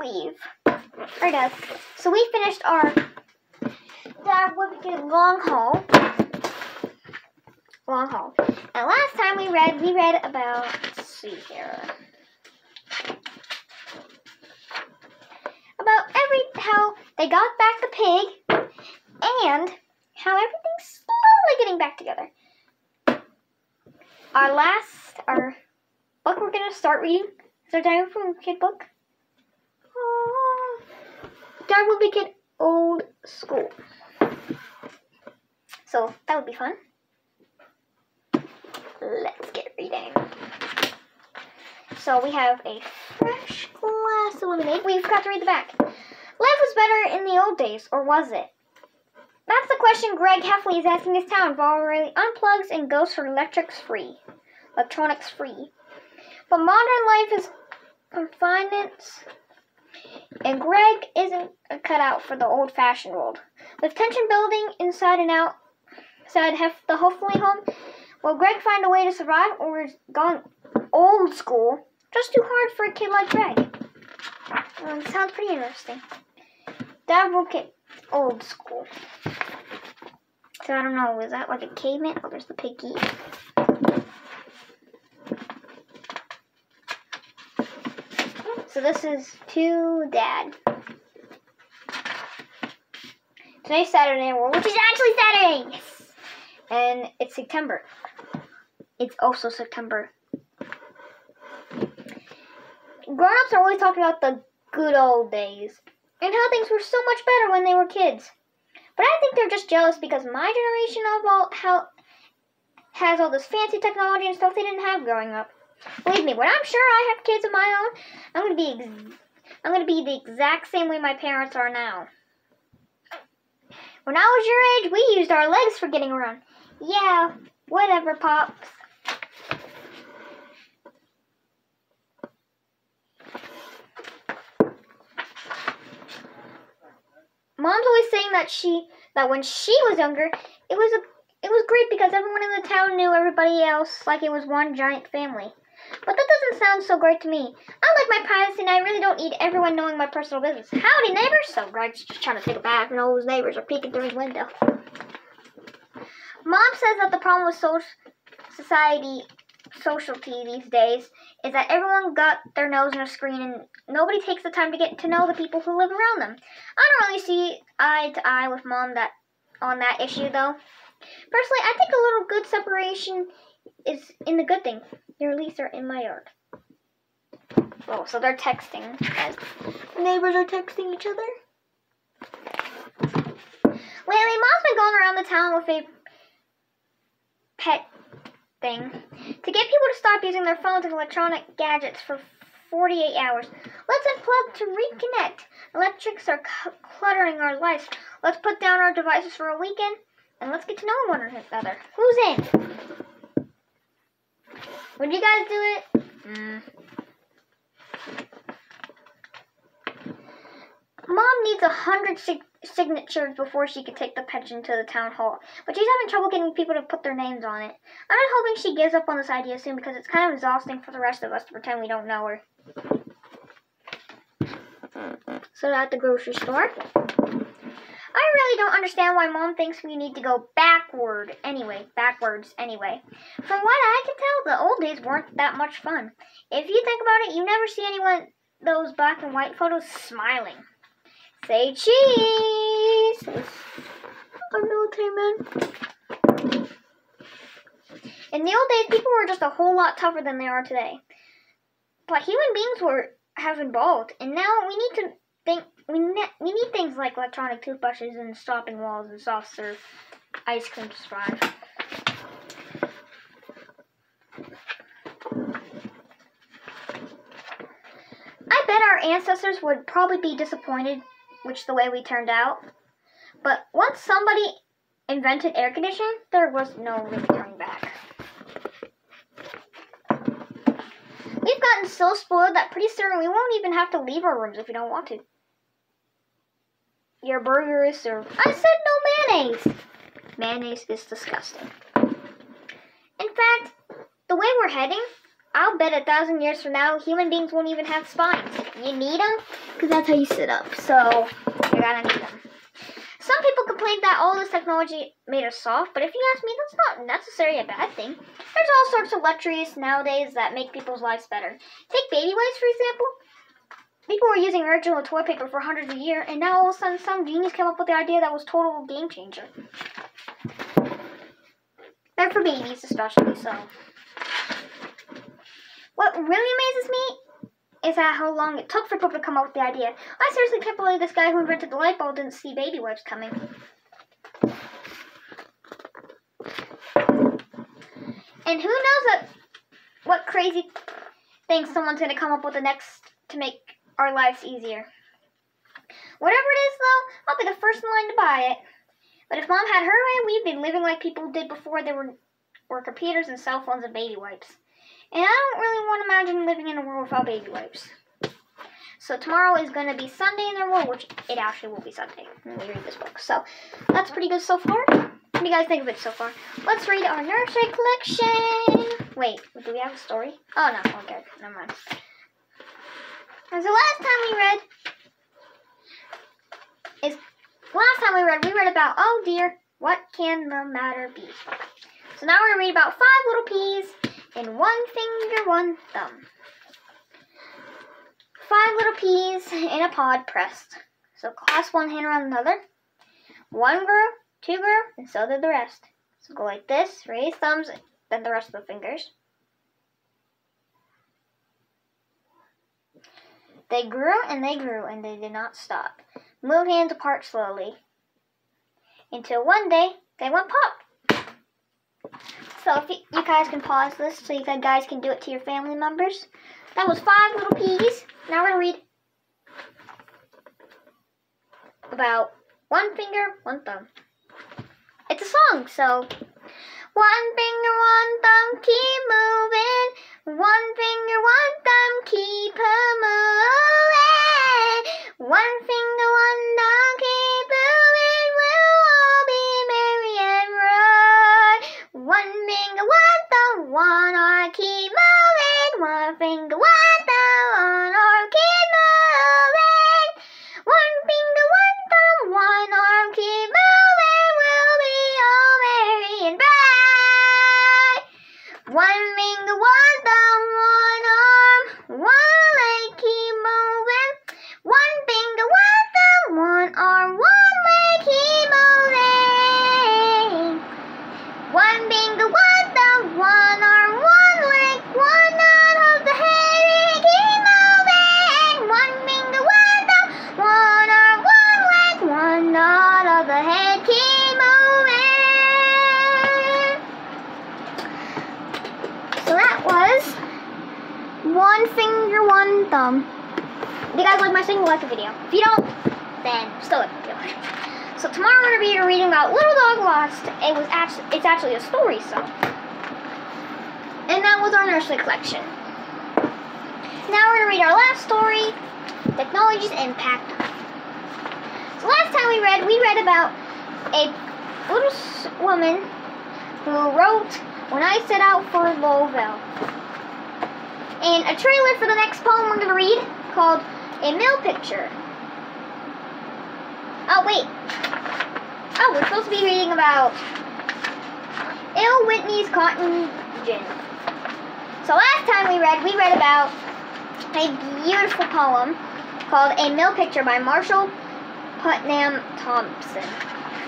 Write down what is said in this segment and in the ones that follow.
leave. Or does. So we finished our Dad Webkin's long haul. And last time we read about, let's see here, about how they got back the pig and how everything's slowly getting back together. Our book we're going to start reading is our Dad Webkin book. Dad Webkin Old School. So that would be fun. Let's get reading. So we have a fresh glass of lemonade. We forgot to read the back. Life was better in the old days, or was it? That's the question Greg Heffley is asking his town. Valerie unplugs and goes for electronics free. But modern life is confinement, and Greg isn't cut out for the old-fashioned world. With tension building inside and out, the Heffley home, will Greg find a way to survive, or is going old school just too hard for a kid like Greg? Sounds pretty interesting. Dad Webkin Old School. So I don't know, is that like a caveman? Oh, there's the piggy. So this is to Dad. Today's Saturday, which is actually Saturday! Yes! And it's September. It's also September. Grown-ups are always talking about the good old days and how things were so much better when they were kids. But I think they're just jealous because my generation has all this fancy technology and stuff they didn't have growing up. Believe me, when I'm sure I have kids of my own, I'm gonna be the exact same way my parents are now. When I was your age, we used our legs for getting around. Yeah, whatever, Pops. Mom's always saying that when she was younger, it was great because everyone in the town knew everybody else like it was one giant family. But that doesn't sound so great to me. I like my privacy and I really don't need everyone knowing my personal business. Howdy, neighbors! So Greg's just trying to take a bath and all his neighbors are peeking through his window. Mom says that the problem with sociality these days is that everyone got their nose in a screen and nobody takes the time to get to know the people who live around them. I don't really see eye to eye with Mom on that issue though. Personally, I think a little good separation is in the good thing. Your leaves are in my yard. Oh, so they're texting. Guys. The neighbors are texting each other. Lately, Mom's been going around the town with a pet thing to get people to stop using their phones and electronic gadgets for 48 hours. Let's unplug to reconnect. Electrics are cluttering our lives. Let's put down our devices for a weekend and let's get to know one another. Who's in? Would you guys do it? Mom needs 100 signatures before she could take the petition to the town hall, but she's having trouble getting people to put their names on it. I'm just hoping she gives up on this idea soon because it's kind of exhausting for the rest of us to pretend we don't know her. So at the grocery store. I really don't understand why Mom thinks we need to go backwards anyway. From what I can tell, the old days weren't that much fun. If you think about it, you never see anyone those black and white photos smiling. Say cheese! I'm military man. In the old days, people were just a whole lot tougher than they are today. But human beings have evolved, and now we need to think. We need things like electronic toothbrushes and stopping walls and soft serve ice cream to survive. I bet our ancestors would probably be disappointed with the way we turned out. But once somebody invented air conditioning, there was no really turning back. We've gotten so spoiled that pretty soon we won't even have to leave our rooms if we don't want to. Your burger is served. I said no mayonnaise. Mayonnaise is disgusting. In fact, the way we're heading, I I'll bet 1,000 years from now, human beings won't even have spines. You need them? Because that's how you sit up. So, you're gonna need them. Some people complain that all this technology made us soft, but if you ask me, that's not necessarily a bad thing. There's all sorts of luxuries nowadays that make people's lives better. Take baby wipes, for example. People were using original toilet paper for hundreds of years, and now all of a sudden some genius came up with the idea that was total game changer. They're for babies especially, so. What really amazes me is that how long it took for people to come up with the idea. I seriously can't believe this guy who invented the light bulb didn't see baby wipes coming. And who knows what crazy thing someone's going to come up with the next to make our lives easier. Whatever it is, though, I'll be the first in line to buy it. But if Mom had her way, we'd be living like people did before there were computers and cell phones and baby wipes. And I don't really want to imagine living in a world without baby wipes. So tomorrow is going to be Sunday in the world, which it actually will be Sunday when we read this book. So that's pretty good so far. What do you guys think of it so far? Let's read our nursery collection. Wait, do we have a story? Oh, no. Okay, never mind. So last time we read about, oh dear, what can the matter be? So now we're going to read about 5 little peas and 1 finger, 1 thumb. 5 little peas in a pod pressed. So clasp one hand around another. 1 grew, 2 grew, and so did the rest. So go like this, raise thumbs, then the rest of the fingers. They grew, and they did not stop. Move hands apart slowly. Until one day, they went pop. So if you guys can pause this so you guys can do it to your family members. That was 5 little peas. Now we're going to read about 1 finger, 1 thumb. It's a song, so 1 finger, 1 thumb, keep moving. 1 finger, 1 thumb, keep moving. 1 finger, 1 thumb, keep moving. We'll all be merry and bright. 1 finger, 1 thumb, 1 arm, keep moving. 1 finger, 1 thumb, 1 arm, keep moving. 1 finger, 1 thumb, 1 arm, keep moving. We'll be all merry and bright. 1 finger, 1 thumb, 1 arm, 1 leg, keep moving. 1 finger, 1 thumb, 1 arm, 1 leg, keep moving. 1 finger, 1 thumb, 1 arm, 1 leg, 1 nod of the head, and keep moving. 1 finger, 1 thumb, 1 arm, 1 leg, 1 nod of the head, keep moving. So that was 1 finger, 1 thumb. If you guys like my singing, like the video. If you don't, then still like the video. So tomorrow we're going to be reading about Little Dog Lost. It's actually a story, so. And that was our nursery collection. Now we're going to read our last story, Technology's Impact. So last time we read about a little woman who wrote When I Set Out for Louisville. And a trailer for the next poem we're going to read called A Mill Picture. Oh, wait. Oh, we're supposed to be reading about Il Whitney's Cotton Gin. So last time we read about a beautiful poem called A Mill Picture by Marshall Putnam Thompson.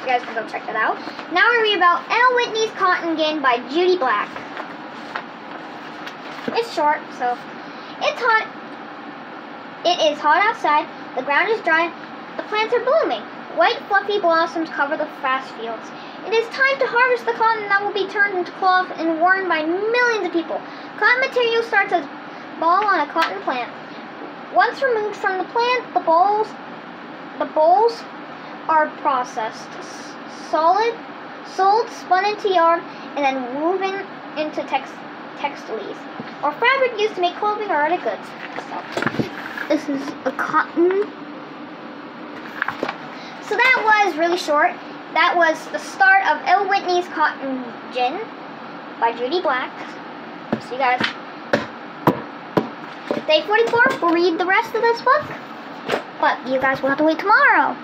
You guys can go check that out. Now we read about Il Whitney's Cotton Gin by Judy Black. It's short, so it's hot. It is hot outside. The ground is dry. The plants are blooming. White, fluffy blossoms cover the vast fields. It is time to harvest the cotton that will be turned into cloth and worn by millions of people. Cotton material starts as ball on a cotton plant. Once removed from the plant, the bolls are processed, sold, spun into yarn, and then woven into textiles, or fabric used to make clothing or other goods. So, this is a cotton. So that was really short. That was the start of Il Whitney's Cotton Gin by Judy Black. So you guys Day 44, we'll read the rest of this book. But you guys will have to wait tomorrow.